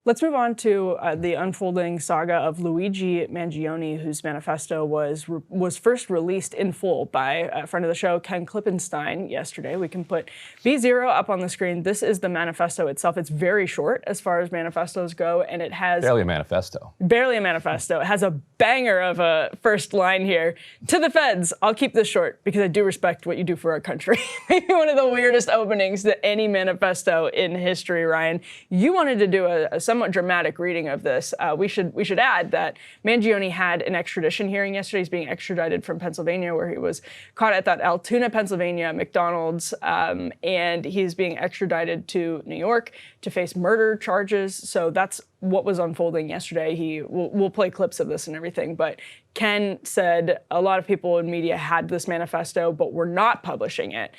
Let's move on to the unfolding saga of Luigi Mangione, whose manifesto was first released in full by a friend of the show, Ken Klippenstein, yesterday. We can put B0 up on the screen. This is the manifesto itself. It's very short as far as manifestos go, and it has... Barely a manifesto. Barely a manifesto. It has a banger of a first line here. To the feds, I'll keep this short because I do respect what you do for our country. Maybe one of the weirdest openings to any manifesto in history, Ryan. You wanted to do a somewhat dramatic reading of this. We should add that Mangione had an extradition hearing yesterday. He's being extradited from Pennsylvania, where he was caught at that Altoona, Pennsylvania McDonald's, and he's being extradited to New York to face murder charges. So that's what was unfolding yesterday. We'll play clips of this and everything, but Ken said a lot of people in media had this manifesto, but were not publishing it.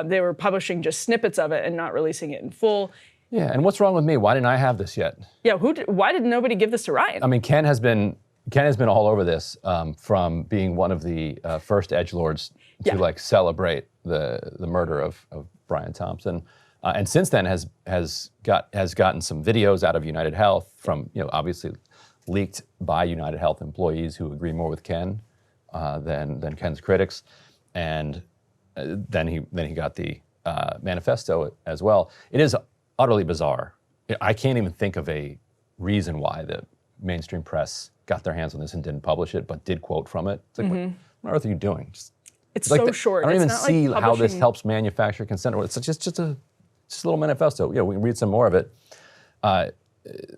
They were publishing just snippets of it and not releasing it in full. Yeah, and what's wrong with me? Why didn't I have this yet? Yeah, why did nobody give this to Ryan? I mean, Ken has been all over this from being one of the first edgelords to like celebrate the murder of Brian Thompson, and since then has gotten some videos out of United Health from obviously leaked by United Health employees who agree more with Ken than Ken's critics, and then he got the manifesto as well. It is utterly bizarre. I can't even think of a reason why the mainstream press got their hands on this and didn't publish it, but did quote from it. It's like, what on earth are you doing? It's so short. I don't even not see like how this helps manufacture consent. It's just a little manifesto. We can read some more of it.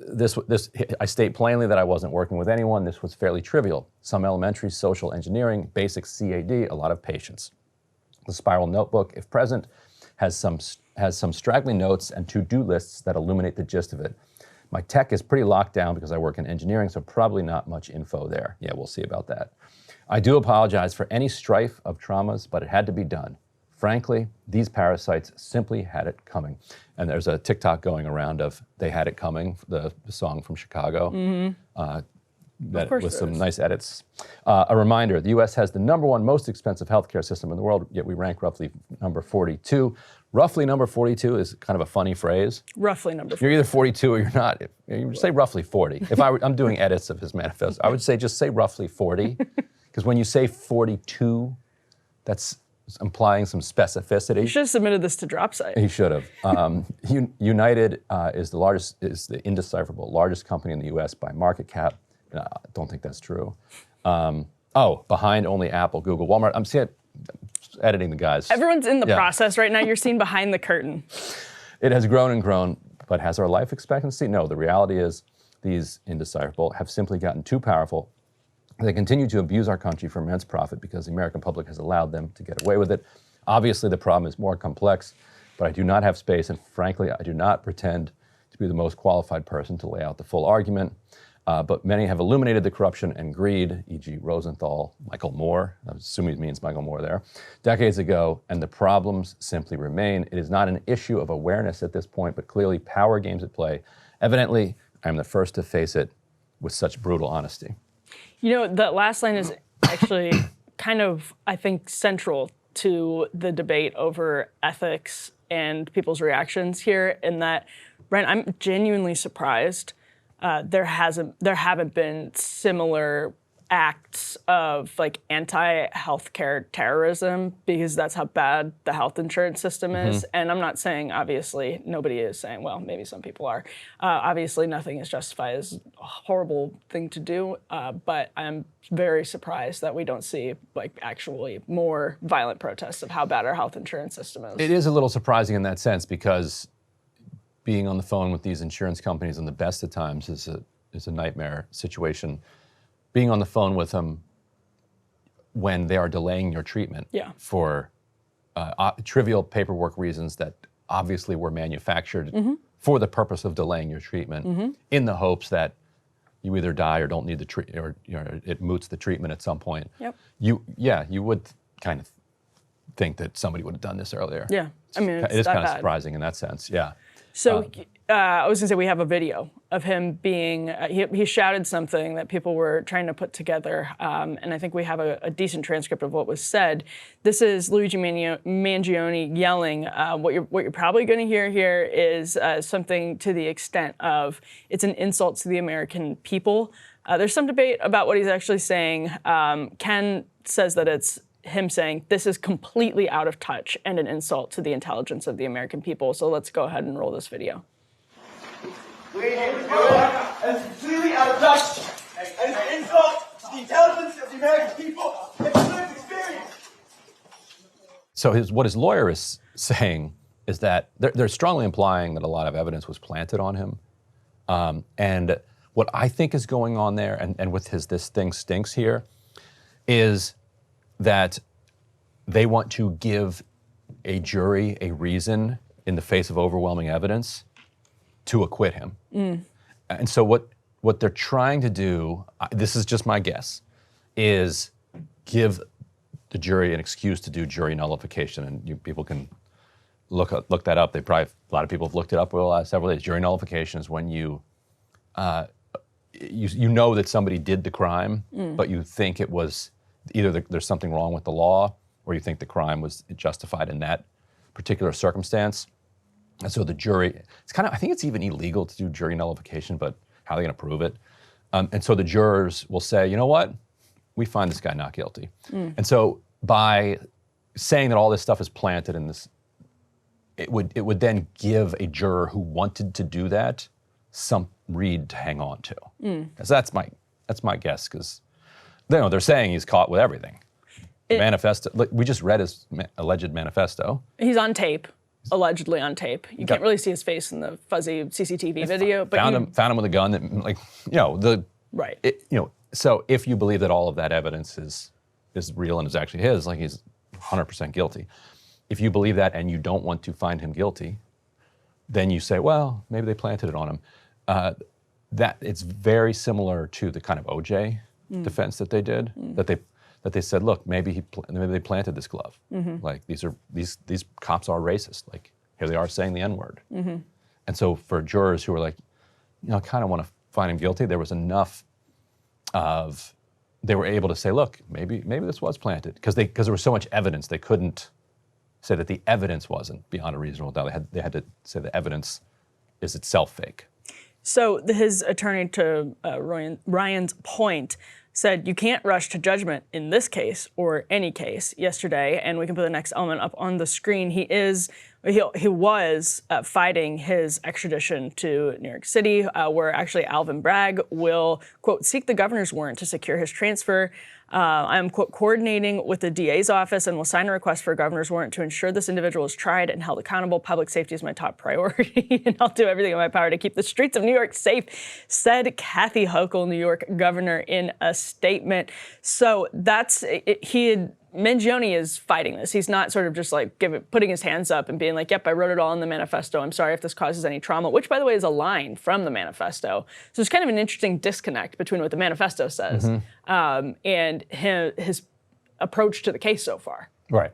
This I state plainly that I wasn't working with anyone. This was fairly trivial. Some elementary social engineering, basic CAD, a lot of patience. The spiral notebook, if present, has some straggling notes and to-do lists that illuminate the gist of it. My tech is pretty locked down because I work in engineering, so probably not much info there. Yeah, we'll see about that. I do apologize for any strife of traumas, but it had to be done. Frankly, these parasites simply had it coming. And there's a TikTok going around of They Had It Coming, the song from Chicago. With some nice edits. A reminder, the US has the #1 most expensive healthcare system in the world, yet we rank roughly number 42. Roughly number 42 is kind of a funny phrase. Roughly number 42. You're either 42 or you're not. You say roughly 40. If I'm doing edits of his manifesto, I would say just say roughly 40. Because when you say 42, that's implying some specificity. You should have submitted this to DropSite. He should have. United is the indecipherable largest company in the US by market cap. No, I don't think that's true. Behind only Apple, Google, Walmart. I'm editing the guys. Everyone's in the process right now. You're seeing behind the curtain. It has grown and grown, but has our life expectancy? No, the reality is these indecipherable have simply gotten too powerful. They continue to abuse our country for immense profit because the American public has allowed them to get away with it. Obviously, the problem is more complex, but I do not have space, and frankly, I do not pretend to be the most qualified person to lay out the full argument. But many have illuminated the corruption and greed, e.g. Rosenthal, Michael Moore, I assume he means Michael Moore there, decades ago, and the problems simply remain. It is not an issue of awareness at this point, but clearly power games at play. Evidently, I am the first to face it with such brutal honesty. That last line is actually kind of, I think, central to the debate over ethics and people's reactions here, in that, Brent, I'm genuinely surprised there haven't been similar acts of like anti-healthcare terrorism, because that's how bad the health insurance system is. And I'm not saying, obviously, nobody is saying, well, maybe some people are. Obviously, nothing is justified as a horrible thing to do, but I'm very surprised that we don't see like actually more violent protests of how bad our health insurance system is. It is a little surprising in that sense, because being on the phone with these insurance companies in the best of times is a nightmare situation. Being on the phone with them when they are delaying your treatment for trivial paperwork reasons that obviously were manufactured for the purpose of delaying your treatment, in the hopes that you either die or don't need the treatment, or it moots the treatment at some point. You would kind of think that somebody would have done this earlier. Yeah, I mean, it is kind of surprising in that sense. Yeah. So I was going to say we have a video of him being, he shouted something that people were trying to put together, and I think we have a decent transcript of what was said. This is Luigi Mangione yelling. What you're probably going to hear here is something to the extent of it's an insult to the American people. There's some debate about what he's actually saying. Ken says that it's him saying this is completely out of touch and an insult to the intelligence of the American people. So let's go ahead and roll this video. And it's completely out of touch and it's an insult to the intelligence of the American people and the lived experience. So what his lawyer is saying is that they're strongly implying that a lot of evidence was planted on him. And what I think is going on there, and with this thing stinks here, is that they want to give a jury a reason in the face of overwhelming evidence to acquit him. And so what they're trying to do, this is just my guess, is give the jury an excuse to do jury nullification. And people can look that up. A lot of people have looked it up over the last several days. Jury nullification is when you know that somebody did the crime, but you think it was either there's something wrong with the law, or you think the crime was justified in that particular circumstance. And so the jury, I think it's even illegal to do jury nullification, but how are they going to prove it? And so the jurors will say, you know what? We find this guy not guilty. And so by saying that all this stuff is planted in this, it would then give a juror who wanted to do that some read to hang on to. So that's my guess, because they're saying he's caught with everything. Manifesto. We just read his alleged manifesto. He's on tape, allegedly on tape. You can't really see his face in the fuzzy CCTV video. But found him with a gun. That, right. So if you believe that all of that evidence is real and is actually his, he's 100% guilty. If you believe that and you don't want to find him guilty, then you say, well, maybe they planted it on him. That it's very similar to the kind of OJ defense that they did. That they said, look, maybe they planted this glove. These cops are racist. Here they are saying the N-word. And so for jurors who were kind of want to find him guilty, there was enough of, they were able to say, look, maybe this was planted, because there was so much evidence they couldn't say that the evidence wasn't beyond a reasonable doubt. They had to say the evidence is itself fake. So his attorney, to Ryan's point, said you can't rush to judgment in this case or any case yesterday, and we can put the next element up on the screen. He was fighting his extradition to New York City, where actually Alvin Bragg will, quote, seek the governor's warrant to secure his transfer. I am, quote, coordinating with the DA's office and will sign a request for a governor's warrant to ensure this individual is tried and held accountable. Public safety is my top priority, and I'll do everything in my power to keep the streets of New York safe, said Kathy Hochul, New York governor, in a statement. So that's it. Mangione is fighting this. He's not sort of just putting his hands up and being like, yep, I wrote it all in the manifesto. I'm sorry if this causes any trauma, which, by the way, is a line from the manifesto. So it's kind of an interesting disconnect between what the manifesto says and his approach to the case so far. Right.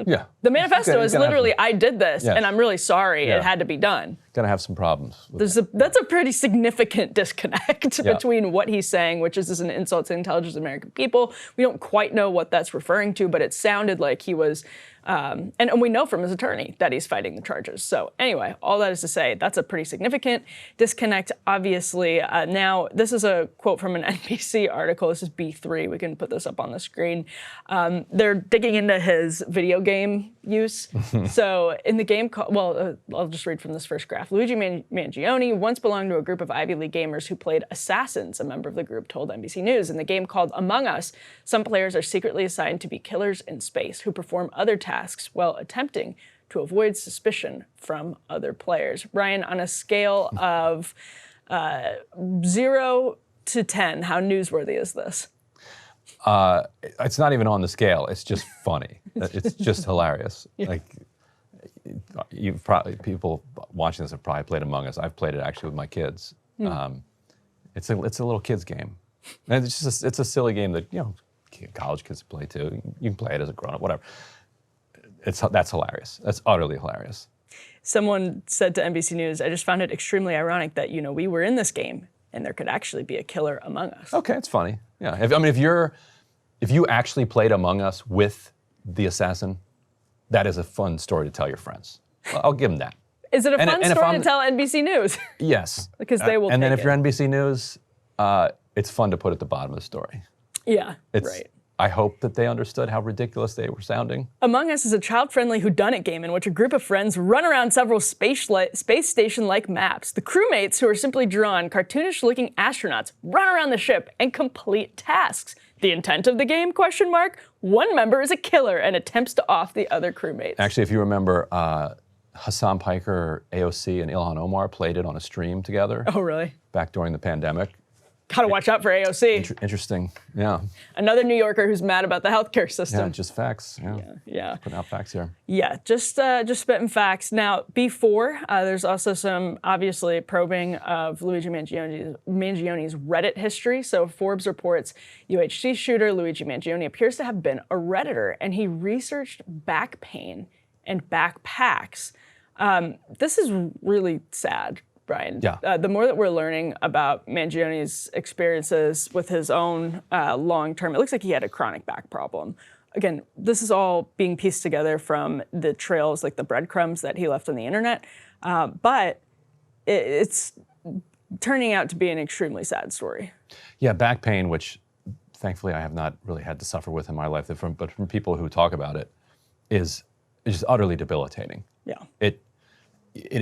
Yeah. The manifesto is literally, I did this, Yes. and I'm really sorry it had to be done. Gonna have some problems. That's a pretty significant disconnect between what he's saying, which is an insult to the intelligence of American people. We don't quite know what that's referring to, but it sounded like he was, and we know from his attorney that he's fighting the charges. So anyway, all that is to say, that's a pretty significant disconnect, obviously. Now, this is a quote from an NBC article. This is B3. We can put this up on the screen. They're digging into his video game use. So in the game called, I'll just read from this first graph. Luigi Mangione once belonged to a group of Ivy League gamers who played Assassins, a member of the group told NBC News. In the game called Among Us, some players are secretly assigned to be killers in space who perform other tasks while attempting to avoid suspicion from other players. Ryan, on a scale of 0 to 10, how newsworthy is this? It's not even on the scale. It's just funny. It's just hilarious. People watching this have probably played Among Us. I've played it actually with my kids. It's a little kids game, and it's a silly game that college kids play too. You can play it as a grown-up, whatever. That's hilarious. That's utterly hilarious. Someone said to NBC News, I just found it extremely ironic that, we were in this game and there could actually be a killer among us. Okay, it's funny. Yeah, if you actually played Among Us with the assassin, that is a fun story to tell your friends. I'll give them that. Is it a fun and story to tell NBC News? Yes. Because they will And then take if you're NBC News, it's fun to put at the bottom of the story. Yeah, right. I hope that they understood how ridiculous they were sounding. Among Us is a child-friendly whodunit game in which a group of friends run around several space station-like maps. The crewmates, who are simply drawn, cartoonish-looking astronauts, run around the ship and complete tasks. The intent of the game, ? One member is a killer and attempts to off the other crewmates. Actually, if you remember, Hassan Piker, AOC, and Ilhan Omar played it on a stream together. Oh, really? Back during the pandemic. Gotta watch out for AOC. Interesting, yeah. Another New Yorker who's mad about the healthcare system. Yeah, just facts, Yeah. Putting out facts here. Yeah, just spitting facts. Now, before, there's also some, obviously, probing of Luigi Mangioni's Reddit history. So Forbes reports UHC shooter Luigi Mangioni appears to have been a Redditor, and he researched back pain and backpacks. This is really sad, Brian. Yeah. The more that we're learning about Mangioni's experiences with his own long-term, it looks like he had a chronic back problem. Again, this is all being pieced together from the trails, like the breadcrumbs that he left on the internet. But it's turning out to be an extremely sad story. Yeah, back pain, which thankfully I have not really had to suffer with in my life, but from people who talk about it, is just utterly debilitating. Yeah. It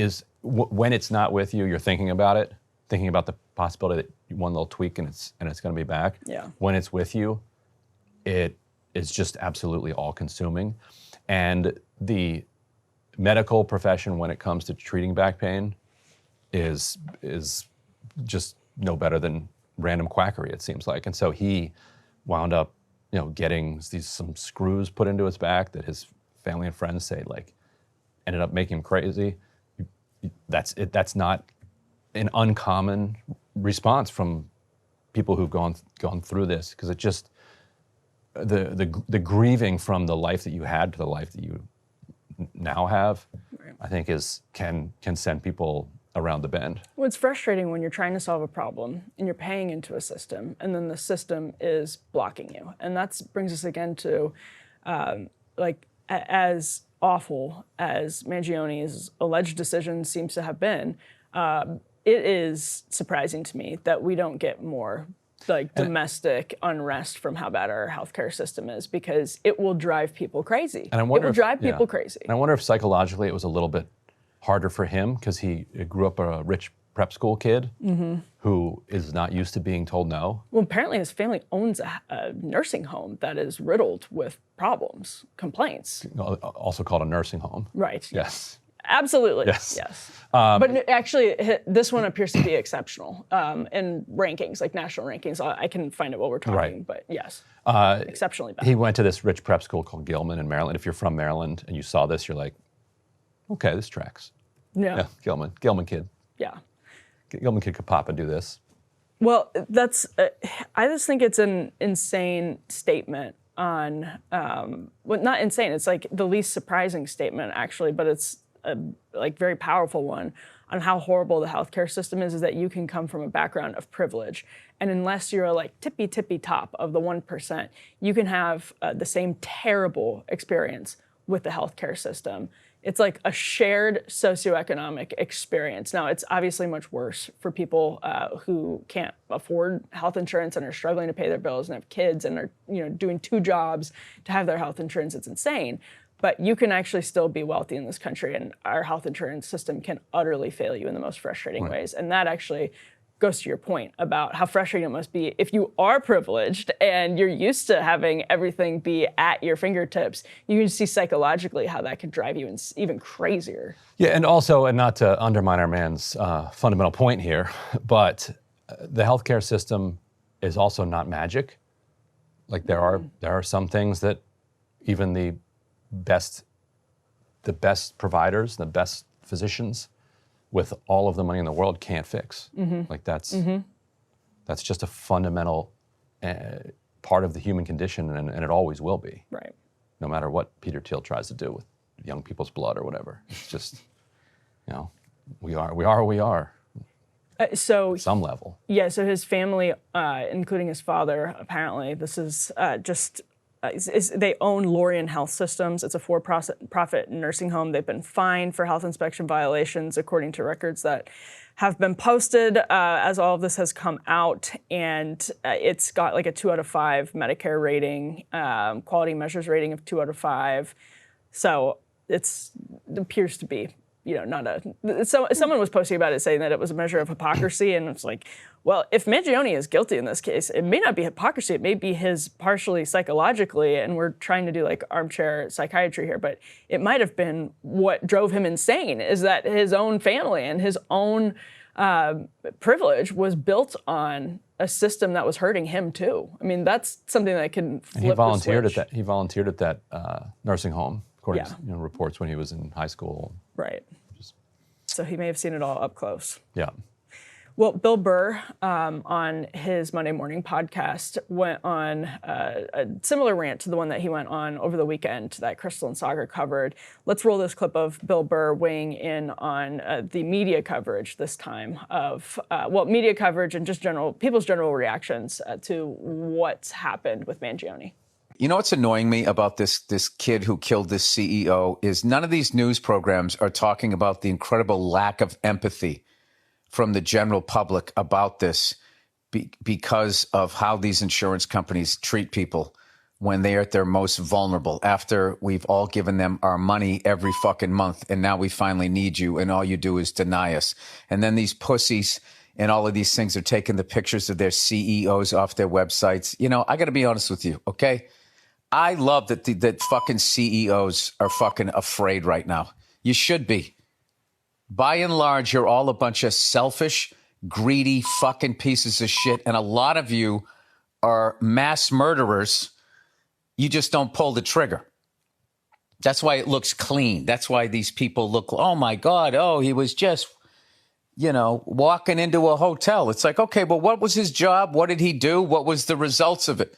is, when it's not with you, you're thinking about it, thinking about the possibility that one little tweak and it's going to be back. Yeah. When it's with you, it is just absolutely all-consuming. And the medical profession, when it comes to treating back pain, is just no better than random quackery, it seems like. And so he wound up, getting some screws put into his back that his family and friends say ended up making him crazy. That's not an uncommon response from people who've gone through this, because it just the grieving from the life that you had to the life that you now have, right, I think can send people around the bend. Well, it's frustrating when you're trying to solve a problem and you're paying into a system, and then the system is blocking you. And that brings us again to as awful as Mangioni's alleged decision seems to have been, it is surprising to me that we don't get more domestic unrest from how bad our healthcare system is, because it will drive people crazy. And I wonder it will drive people crazy. And I wonder if psychologically it was a little bit harder for him, because he grew up a rich prep school kid who is not used to being told no. Well, apparently his family owns a nursing home that is riddled with problems, complaints. Also called a nursing home. Right. Yes. Absolutely. Yes. But actually, this one appears to be exceptional in rankings, like national rankings. I can find it while we're talking, right, but yes, exceptionally bad. He went to this rich prep school called Gilman in Maryland. If you're from Maryland and you saw this, you're like, okay, this tracks. Yeah. Gilman kid. Yeah. Gilman kid could pop and do this. Well, that's. I just think it's an insane statement on. Well, not insane. It's like the least surprising statement, actually, but it's a very powerful one on how horrible the healthcare system is that you can come from a background of privilege, and unless you're tippy top of the 1%, you can have the same terrible experience with the healthcare system. It's like a shared socioeconomic experience. Now, it's obviously much worse for people who can't afford health insurance and are struggling to pay their bills and have kids and are doing 2 jobs to have their health insurance. It's insane. But you can actually still be wealthy in this country, and our health insurance system can utterly fail you in the most frustrating ways. And that actually goes to your point about how frustrating it must be if you are privileged and you're used to having everything be at your fingertips. You can see psychologically how that could drive you even crazier. Yeah, and also, and not to undermine our man's fundamental point here, but the healthcare system is also not magic. Like there are some things that even the best providers, the best physicians, with all of the money in the world, can't fix. Like that's just a fundamental part of the human condition, and it always will be. Right. No matter what Peter Thiel tries to do with young people's blood or whatever. It's just, you know, we are who we are. So At some level. Yeah, so his family, including his father, apparently, this is they own Lorien Health Systems. It's a for-profit nursing home. They've been fined for health inspection violations, according to records that have been posted as all of this has come out. And it's got like a 2 out of 5 Medicare rating, quality measures rating of 2 out of 5. So it appears to be, not a. So someone was posting about it saying that it was a measure of hypocrisy, and it's like, well, if Mangione is guilty in this case, it may not be hypocrisy. It may be his partially psychologically, and we're trying to do like armchair psychiatry here, but it might have been what drove him insane. Is that his own family and his own privilege was built on a system that was hurting him too. I mean, that's something that can flip And he volunteered the switch. He volunteered at that nursing home, according Yeah. to reports when he was in high school. Right. So he may have seen it all up close. Yeah. Well, Bill Burr, on his Monday morning podcast, went on a similar rant to the one that he went on over the weekend that Crystal and Sagar covered. Let's roll this clip of Bill Burr weighing in on the media coverage this time of, media coverage and just people's general reactions to what's happened with Mangione. You know what's annoying me about this kid who killed this CEO is none of these news programs are talking about the incredible lack of empathy from the general public about this because of how these insurance companies treat people when they are at their most vulnerable, after we've all given them our money every fucking month and now we finally need you and all you do is deny us. And then these pussies and all of these things are taking the pictures of their CEOs off their websites. I got to be honest with you, okay? I love that fucking CEOs are fucking afraid right now. You should be. By and large, you're all a bunch of selfish, greedy fucking pieces of shit. And a lot of you are mass murderers. You just don't pull the trigger. That's why it looks clean. That's why these people look, oh my God, he was just, walking into a hotel. It's like, okay, but what was his job? What did he do? What was the results of it?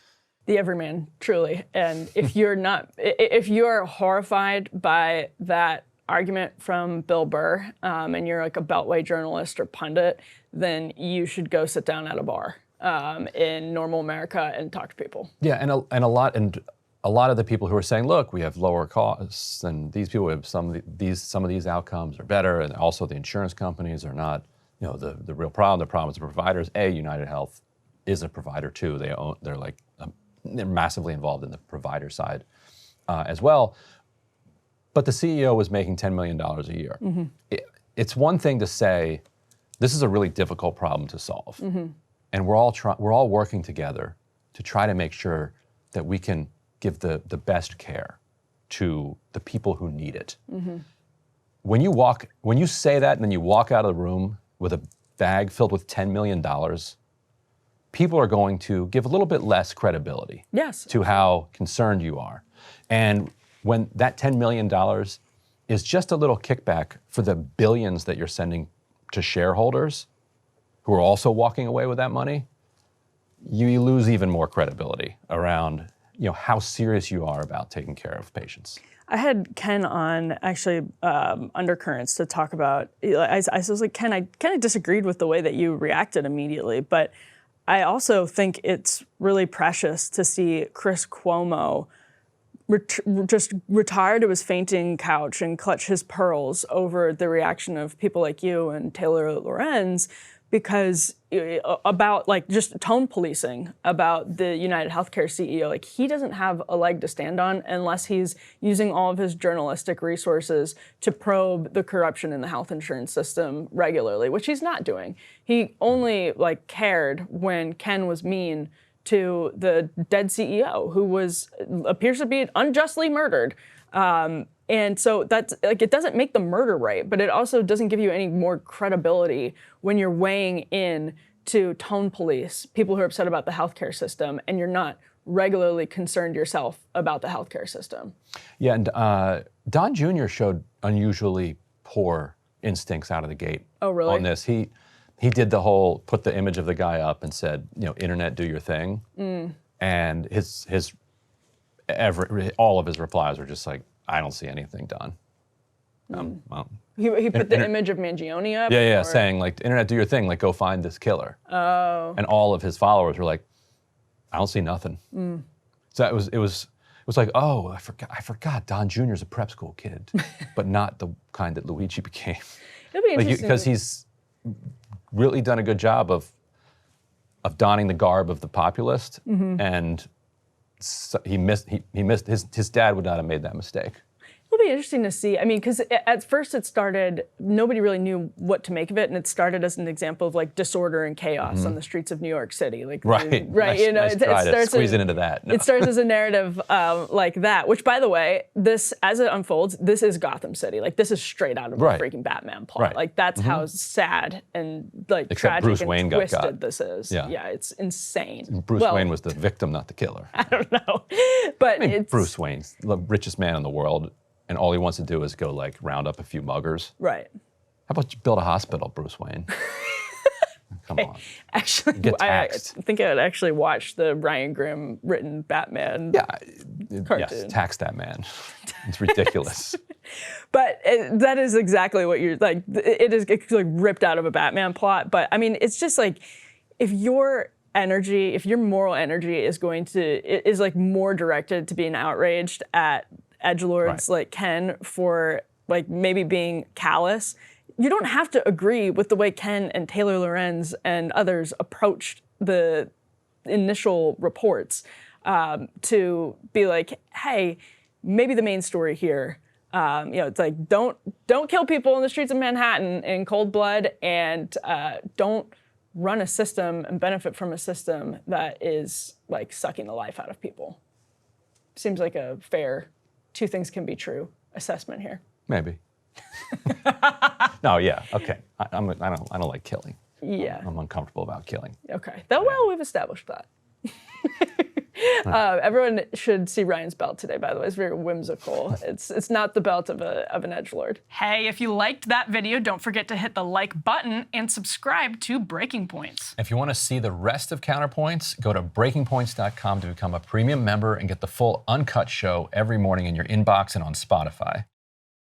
The everyman, truly. And if you're horrified by that argument from Bill Burr, and you're like a Beltway journalist or pundit, then you should go sit down at a bar in normal America and talk to people. Yeah, and a lot of the people who are saying, look, we have lower costs, and these people have some of these outcomes are better, and also the insurance companies are not, the real problem. The problem is the providers. United Health is a provider too. They're massively involved in the provider side as well. But the CEO was making $10 million a year. Mm-hmm. It's one thing to say, this is a really difficult problem to solve. Mm-hmm. And we're all working together to try to make sure that we can give the best care to the people who need it. Mm-hmm. When you say that and then you walk out of the room with a bag filled with $10 million, people are going to give a little bit less credibility to how concerned you are. And when that $10 million is just a little kickback for the billions that you're sending to shareholders who are also walking away with that money, you lose even more credibility around how serious you are about taking care of patients. I had Ken on, actually, Undercurrents to talk about, I was like, Ken, I kind of disagreed with the way that you reacted immediately, but I also think it's really precious to see Chris Cuomo just retire to his fainting couch and clutch his pearls over the reaction of people like you and Taylor Lorenz, because about just tone policing about the United Healthcare CEO. He doesn't have a leg to stand on unless he's using all of his journalistic resources to probe the corruption in the health insurance system regularly, which he's not doing. He only cared when Ken was mean to the dead CEO who appears to be unjustly murdered. And so that's it doesn't make the murder right, but it also doesn't give you any more credibility when you're weighing in to tone police people who are upset about the healthcare system and you're not regularly concerned yourself about the healthcare system. Yeah, and Don Jr. showed unusually poor instincts out of the gate. Oh, really? On this. He did the whole put the image of the guy up and said, internet, do your thing. And all of his replies were just like, I don't see anything done. Well, He put the image of Mangione up? Yeah, or- saying like, internet, do your thing, like go find this killer. Oh. And all of his followers were like, I don't see nothing. So it was like, oh, I forgot Don Jr.'s a prep school kid, but not the kind that Luigi became. It'll be interesting. Because he's really done a good job of donning the garb of the populist, and so he missed his dad would not have made that mistake. It'll be interesting to see. I mean, because at first it started, nobody really knew what to make of it, and it started as an example of like disorder and chaos on the streets of New York City. Like, Right. Right. Nice try to squeeze it into that. No. It starts as a narrative like that, which, by the way, this, as it unfolds, this is Gotham City. Like, this is straight out of a freaking Batman plot. Right. Like, that's how sad and like Except tragic Bruce and Wayne got twisted got. this is. Yeah. It's insane. Bruce Wayne was the victim, not the killer. I don't know, but it's Bruce Wayne's the richest man in the world, and all he wants to do is go like round up a few muggers. right. How about you build a hospital, Bruce Wayne? Come on. Actually, Get I taxed. think I would actually watch the Ryan Grimm written Batman. Yeah. Cartoon. Yes, tax that man. It's ridiculous. But that is exactly what you're like. It's like ripped out of a Batman plot. But I mean, it's just like if your moral energy is like more directed to being outraged at edgelords like Ken for like maybe being callous, you don't have to agree with the way Ken and Taylor Lorenz and others approached the initial reports to be like, hey, maybe the main story here, it's like don't kill people in the streets of Manhattan in cold blood, and don't run a system and benefit from a system that is like sucking the life out of people. Seems like a fair two things can be true assessment here. Maybe. No, yeah, okay. I don't like killing. Yeah. I'm uncomfortable about killing. Okay. Well, we've established that. Everyone should see Ryan's belt today, by the way. It's very whimsical. It's not the belt of an edgelord. Hey, if you liked that video, don't forget to hit the like button and subscribe to Breaking Points. If you want to see the rest of Counterpoints, go to breakingpoints.com to become a premium member and get the full uncut show every morning in your inbox and on Spotify.